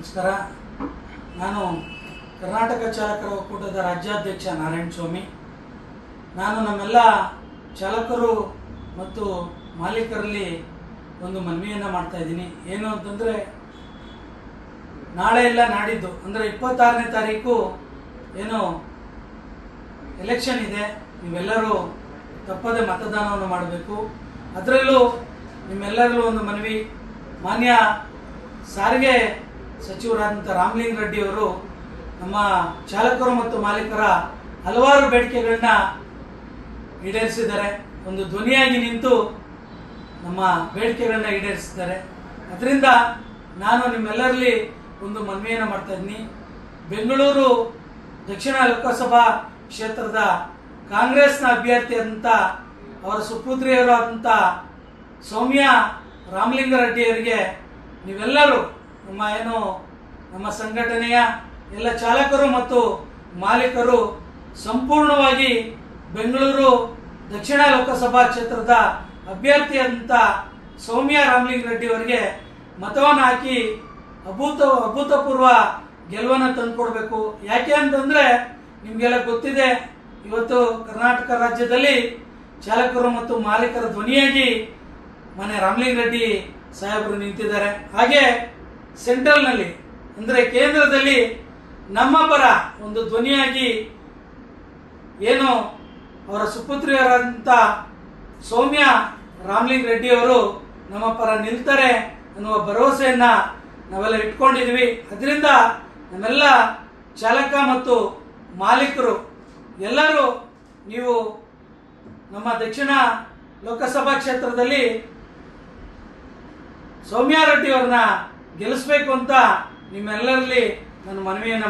ನಮಸ್ಕಾರ. ನಾನು ಕರ್ನಾಟಕ ಚಾಲಕರ ಒಕ್ಕೂಟದ ರಾಜ್ಯಾಧ್ಯಕ್ಷ ನಾರಾಯಣ ಸ್ವಾಮಿ. ನಾನು ನಮ್ಮೆಲ್ಲ ಚಾಲಕರು ಮತ್ತು ಮಾಲೀಕರಲ್ಲಿ ಒಂದು ಮನವಿಯನ್ನು ಮಾಡ್ತಾ ಇದ್ದೀನಿ. ಏನು ಅಂತಂದರೆ, ನಾಳೆ ಇಲ್ಲ ನಾಡಿದ್ದು ಅಂದರೆ 26ನೇ ತಾರೀಕು ಏನು ಎಲೆಕ್ಷನ್ ಇದೆ. ನೀವೆಲ್ಲರೂ ತಪ್ಪದೆ ಮತದಾನವನ್ನು ಮಾಡಬೇಕು. ಅದರಲ್ಲೂ ನಿಮ್ಮೆಲ್ಲರಲ್ಲೂ ಒಂದು ಮನವಿ, ಮಾನ್ಯ ಸಾರಿಗೆ ಸಚಿವರಾದಂಥ ರಾಮಲಿಂಗ ರೆಡ್ಡಿ ಅವರು ನಮ್ಮ ಚಾಲಕರು ಮತ್ತು ಮಾಲೀಕರ ಹಲವಾರು ಬೇಡಿಕೆಗಳನ್ನ ಈಡೇರಿಸಿದ್ದಾರೆ. ಒಂದು ಧ್ವನಿಯಾಗಿ ನಿಂತು ನಮ್ಮ ಬೇಡಿಕೆಗಳನ್ನ ಈಡೇರಿಸಿದ್ದಾರೆ. ಅದರಿಂದ ನಾನು ನಿಮ್ಮೆಲ್ಲರಲ್ಲಿ ಒಂದು ಮನವಿಯನ್ನು ಮಾಡ್ತಾ ಇದ್ದೀನಿ. ಬೆಂಗಳೂರು ದಕ್ಷಿಣ ಲೋಕಸಭಾ ಕ್ಷೇತ್ರದ ಕಾಂಗ್ರೆಸ್ನ ಅಭ್ಯರ್ಥಿಯಾದಂಥ ಅವರ ಸುಪುತ್ರಿಯರಾದಂಥ ಸೌಮ್ಯ ರಾಮಲಿಂಗಾರೆಡ್ಡಿಯವರಿಗೆ ನೀವೆಲ್ಲರೂ ನಮ್ಮ ಸಂಘಟನೆಯ ಎಲ್ಲ ಚಾಲಕರು ಮತ್ತು ಮಾಲೀಕರು ಸಂಪೂರ್ಣವಾಗಿ ಬೆಂಗಳೂರು ದಕ್ಷಿಣ ಲೋಕಸಭಾ ಕ್ಷೇತ್ರದ ಅಭ್ಯರ್ಥಿಯಾದಂಥ ಸೌಮ್ಯ ರಾಮಲಿಂಗಾರೆಡ್ಡಿ ಅವರಿಗೆ ಮತವನ್ನು ಹಾಕಿ ಅಭೂತಪೂರ್ವ ಗೆಲುವನ್ನು ತಂದುಕೊಡ್ಬೇಕು. ಯಾಕೆ ಅಂತಂದರೆ, ನಿಮಗೆಲ್ಲ ಗೊತ್ತಿದೆ, ಇವತ್ತು ಕರ್ನಾಟಕ ರಾಜ್ಯದಲ್ಲಿ ಚಾಲಕರು ಮತ್ತು ಮಾಲೀಕರ ಧ್ವನಿಯಾಗಿ ಮನೆ ರಾಮಲಿಂಗಾರೆಡ್ಡಿ ಸಾಹೇಬರು ನಿಂತಿದ್ದಾರೆ. ಹಾಗೆ ಸೆಂಟ್ರಲ್ನಲ್ಲಿ ಅಂದರೆ ಕೇಂದ್ರದಲ್ಲಿ ನಮ್ಮ ಪರ ಒಂದು ಧ್ವನಿಯಾಗಿ ಏನು ಅವರ ಸುಪುತ್ರಿಯರಾದಂಥ ಸೌಮ್ಯ ರಾಮಲಿಂಗಾರೆಡ್ಡಿ ಅವರು ನಮ್ಮ ಪರ ನಿಲ್ತಾರೆ ಅನ್ನುವ ಭರವಸೆಯನ್ನು ನಾವೆಲ್ಲ ಇಟ್ಕೊಂಡಿದ್ವಿ. ಅದರಿಂದ ನಮ್ಮೆಲ್ಲ ಚಾಲಕ ಮತ್ತು ಮಾಲೀಕರು ಎಲ್ಲರೂ ನೀವು ನಮ್ಮ ದಕ್ಷಿಣ ಲೋಕಸಭಾ ಕ್ಷೇತ್ರದಲ್ಲಿ ಸೌಮ್ಯ ರೆಡ್ಡಿ ಅವ್ರನ್ನ ಗೆಲ್ಲಿಸಬೇಕು ಅಂತ ನಿಮ್ಮೆಲ್ಲರಲ್ಲಿ ನಾನು ಮನವಿಯನ್ನು